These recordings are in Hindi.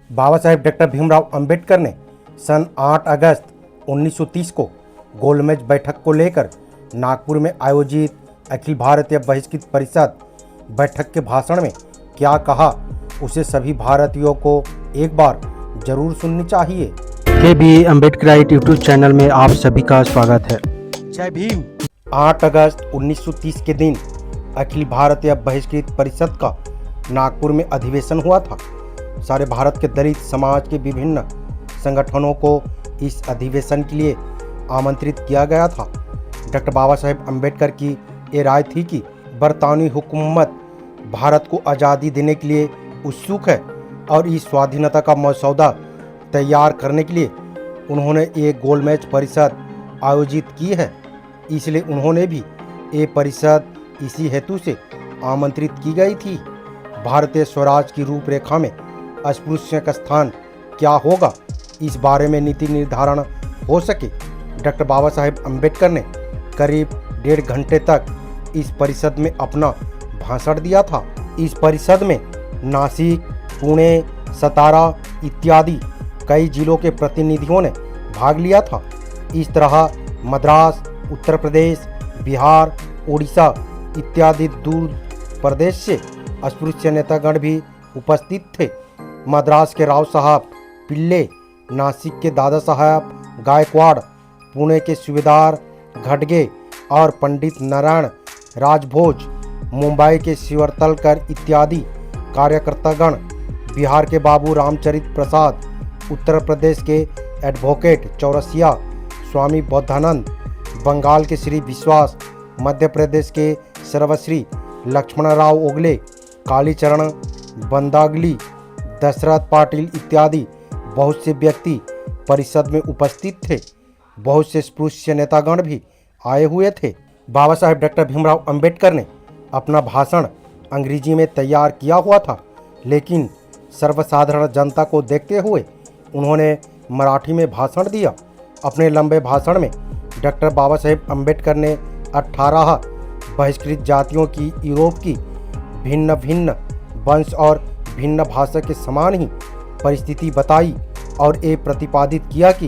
बाबा साहेब डॉक्टर भीमराव अंबेडकर ने सन 8 अगस्त 1930 को गोलमेज बैठक को लेकर नागपुर में आयोजित अखिल भारतीय बहिष्कृत परिषद बैठक के भाषण में क्या कहा, उसे सभी भारतीयों को एक बार जरूर सुननी चाहिए। के बी अम्बेडकराइट यूट्यूब चैनल में आप सभी का स्वागत है। जय भीम। 8 अगस्त 1930 के दिन अखिल भारतीय बहिष्कृत परिषद का नागपुर में अधिवेशन हुआ था। सारे भारत के दलित समाज के विभिन्न संगठनों को इस अधिवेशन के लिए आमंत्रित किया गया था। डॉक्टर बाबा साहेब अम्बेडकर की ये राय थी कि बरतानवी हुकूमत भारत को आज़ादी देने के लिए उत्सुक है और इस स्वाधीनता का मसौदा तैयार करने के लिए उन्होंने एक गोलमेज परिषद आयोजित की है। इसलिए उन्होंने भी ये परिषद इसी हेतु से आमंत्रित की गई थी। भारतीय स्वराज की रूपरेखा में अस्पृश्य का स्थान क्या होगा, इस बारे में नीति निर्धारण हो सके। डॉक्टर बाबा साहेब अम्बेडकर ने करीब 1.5 घंटे तक इस परिषद में अपना भाषण दिया था। इस परिषद में नासिक, पुणे, सतारा इत्यादि कई जिलों के प्रतिनिधियों ने भाग लिया था। इस तरह मद्रास, उत्तर प्रदेश, बिहार, उड़ीसा इत्यादि दूर प्रदेश से अस्पृश्य नेतागण भी उपस्थित थे। मद्रास के राव साहब पिल्ले, नासिक के दादा साहब गायकवाड़, पुणे के सूबेदार घटगे और पंडित नारायण राजभोज, मुंबई के शिवरतलकर इत्यादि कार्यकर्तागण, बिहार के बाबू रामचरित प्रसाद, उत्तर प्रदेश के एडवोकेट चौरसिया स्वामी बौद्धानंद, बंगाल के श्री विश्वास, मध्य प्रदेश के सर्वश्री लक्ष्मणराव ओगले, कालीचरण बंदागली, दशरथ पाटिल इत्यादि बहुत से व्यक्ति परिषद में उपस्थित थे। बहुत से स्पृश्य नेतागण भी आए हुए थे। बाबा साहेब डॉक्टर भीमराव अंबेडकर ने अपना भाषण अंग्रेजी में तैयार किया हुआ था, लेकिन सर्वसाधारण जनता को देखते हुए उन्होंने मराठी में भाषण दिया। अपने लंबे भाषण में डॉक्टर बाबा साहेब अम्बेडकर ने 18 बहिष्कृत जातियों की यूरोप की भिन्न भिन्न वंश और भिन्न भाषा के समान ही परिस्थिति बताई और ये प्रतिपादित किया कि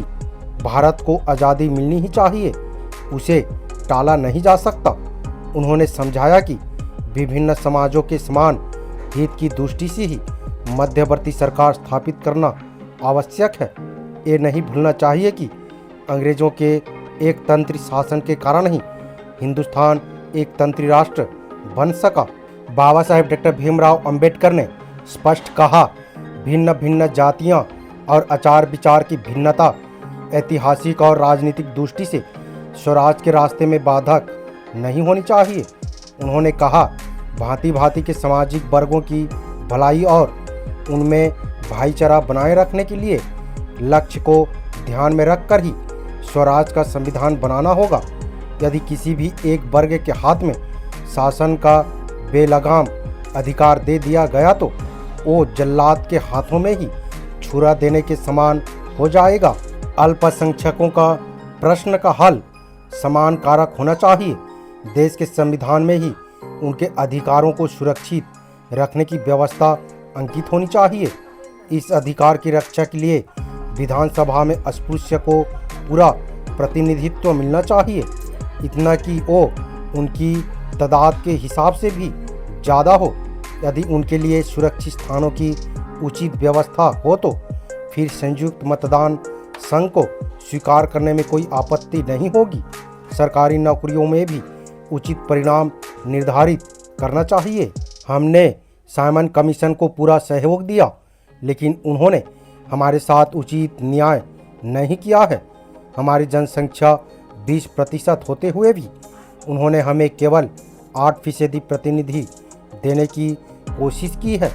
भारत को आज़ादी मिलनी ही चाहिए, उसे टाला नहीं जा सकता। उन्होंने समझाया कि विभिन्न समाजों के समान हित की दृष्टि से ही मध्यवर्ती सरकार स्थापित करना आवश्यक है। ये नहीं भूलना चाहिए कि अंग्रेजों के एक तंत्री शासन के कारण ही हिंदुस्तान एक तंत्री राष्ट्र बन सका। बाबा साहेब डॉक्टर भीमराव अंबेडकर ने स्पष्ट कहा, भिन्न भिन्न जातियां और आचार विचार की भिन्नता ऐतिहासिक और राजनीतिक दृष्टि से स्वराज के रास्ते में बाधक नहीं होनी चाहिए। उन्होंने कहा, भांति भांति के सामाजिक वर्गों की भलाई और उनमें भाईचारा बनाए रखने के लिए लक्ष्य को ध्यान में रखकर ही स्वराज का संविधान बनाना होगा। यदि किसी भी एक वर्ग के हाथ में शासन का बेलगाम अधिकार दे दिया गया तो वो जल्लाद के हाथों में ही छुरा देने के समान हो जाएगा। अल्पसंख्यकों का प्रश्न का हल समान कारक होना चाहिए। देश के संविधान में ही उनके अधिकारों को सुरक्षित रखने की व्यवस्था अंकित होनी चाहिए। इस अधिकार की रक्षा के लिए विधानसभा में अस्पृश्य को पूरा प्रतिनिधित्व मिलना चाहिए, इतना कि वो उनकी तादाद के हिसाब से भी ज़्यादा हो। यदि उनके लिए सुरक्षित स्थानों की उचित व्यवस्था हो तो फिर संयुक्त मतदान संघ को स्वीकार करने में कोई आपत्ति नहीं होगी। सरकारी नौकरियों में भी उचित परिणाम निर्धारित करना चाहिए। हमने साइमन कमीशन को पूरा सहयोग दिया, लेकिन उन्होंने हमारे साथ उचित न्याय नहीं किया है। हमारी जनसंख्या 20% होते हुए भी उन्होंने हमें केवल 8% प्रतिनिधि देने की कोशिश की है।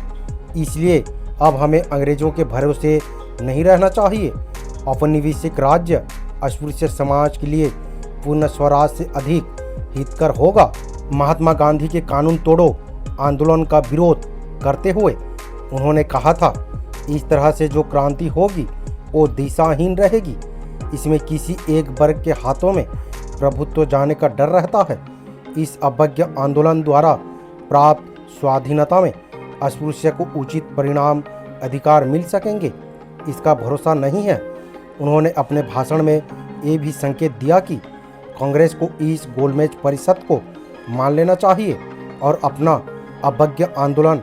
इसलिए अब हमें अंग्रेजों के भरोसे नहीं रहना चाहिए। औपनिवेशिक राज्य अस्पृश्य समाज के लिए पूर्ण स्वराज से अधिक हितकर होगा। महात्मा गांधी के कानून तोड़ो आंदोलन का विरोध करते हुए उन्होंने कहा था, इस तरह से जो क्रांति होगी वो दिशाहीन रहेगी। इसमें किसी एक वर्ग के हाथों में प्रभुत्व जाने का डर रहता है। इस अभ्य आंदोलन द्वारा प्राप्त स्वाधीनता में अस्पृश्य को उचित परिणाम अधिकार मिल सकेंगे, इसका भरोसा नहीं है। उन्होंने अपने भाषण में ये भी संकेत दिया कि कांग्रेस को इस गोलमेज परिषद को मान लेना चाहिए और अपना अवज्ञा आंदोलन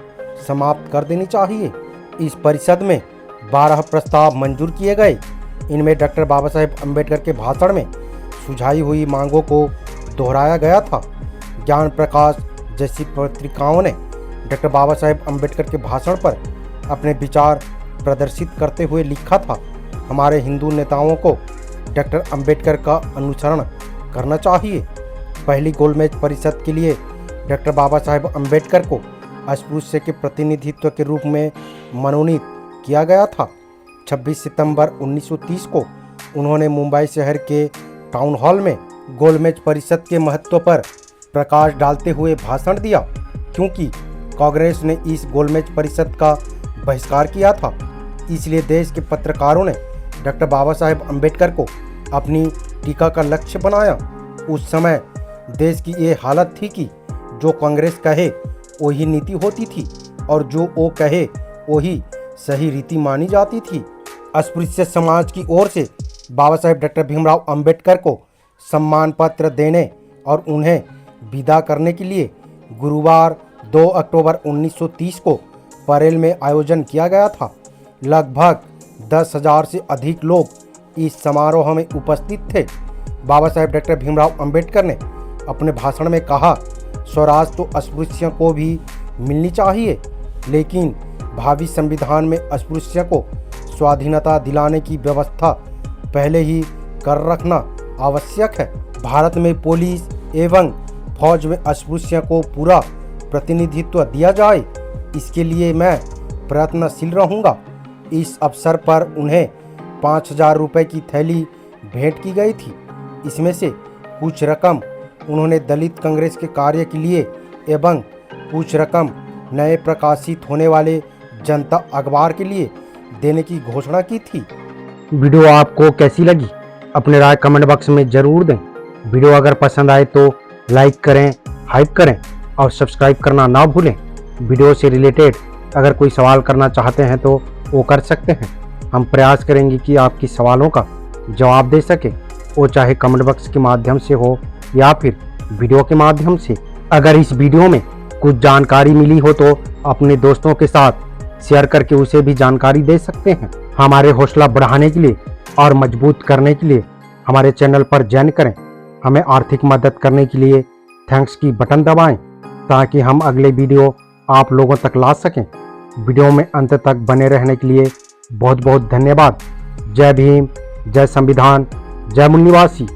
समाप्त कर देनी चाहिए। इस परिषद में 12 प्रस्ताव मंजूर किए गए। इनमें डॉक्टर बाबा साहेब अम्बेडकर के भाषण में सुझाई हुई मांगों को दोहराया गया था। ज्ञान प्रकाश जैसी पत्रिकाओं ने डॉक्टर बाबा साहेब अम्बेडकर के भाषण पर अपने विचार प्रदर्शित करते हुए लिखा था, हमारे हिंदू नेताओं को डॉक्टर अम्बेडकर का अनुसरण करना चाहिए। पहली गोलमेज परिषद के लिए डॉक्टर बाबा साहेब अम्बेडकर को अस्पृश्य के प्रतिनिधित्व के रूप में मनोनीत किया गया था। 26 सितंबर 1930 को उन्होंने मुंबई शहर के टाउन हॉल में गोलमेज परिषद के महत्व पर प्रकाश डालते हुए भाषण दिया। क्योंकि कांग्रेस ने इस गोलमेज परिषद का बहिष्कार किया था, इसलिए देश के पत्रकारों ने डॉक्टर बाबा साहेब अम्बेडकर को अपनी टीका का लक्ष्य बनाया। उस समय देश की ये हालत थी कि जो कांग्रेस कहे वही नीति होती थी और जो वो कहे वही सही रीति मानी जाती थी। अस्पृश्य समाज की ओर से बाबा साहेब डॉक्टर भीमराव अम्बेडकर को सम्मान पत्र देने और उन्हें विदा करने के लिए गुरुवार 2 अक्टूबर 1930 को परेल में आयोजन किया गया था। लगभग 10,000 से अधिक लोग इस समारोह में उपस्थित थे। बाबा साहेब डॉक्टर भीमराव अम्बेडकर ने अपने भाषण में कहा, स्वराज तो अस्पृश्यों को भी मिलनी चाहिए, लेकिन भावी संविधान में अस्पृश्य को स्वाधीनता दिलाने की व्यवस्था पहले ही कर रखना आवश्यक है। भारत में पुलिस एवं फौज में अस्पृश्य को पूरा प्रतिनिधित्व दिया जाए, इसके लिए मैं प्रयत्नशील रहूँगा। इस अवसर पर उन्हें 5,000 रुपये की थैली भेंट की गई थी। इसमें से कुछ रकम उन्होंने दलित कांग्रेस के कार्य के लिए एवं कुछ रकम नए प्रकाशित होने वाले जनता अखबार के लिए देने की घोषणा की थी। वीडियो आपको कैसी लगी अपने राय कमेंट बॉक्स में ज़रूर दें। वीडियो अगर पसंद आए तो लाइक करें, हाइप करें और सब्सक्राइब करना ना भूलें। वीडियो से रिलेटेड अगर कोई सवाल करना चाहते हैं तो वो कर सकते हैं। हम प्रयास करेंगे कि आपकी सवालों का जवाब दे सके, वो चाहे कमेंट बॉक्स के माध्यम से हो या फिर वीडियो के माध्यम से। अगर इस वीडियो में कुछ जानकारी मिली हो तो अपने दोस्तों के साथ शेयर करके उसे भी जानकारी दे सकते हैं। हमारे हौसला बढ़ाने के लिए और मजबूत करने के लिए हमारे चैनल पर ज्वाइन करें। हमें आर्थिक मदद करने के लिए थैंक्स की बटन दबाएं ताकि हम अगले वीडियो आप लोगों तक ला सकें। वीडियो में अंत तक बने रहने के लिए बहुत बहुत धन्यवाद। जय भीम, जय संविधान, जय मूल निवासी।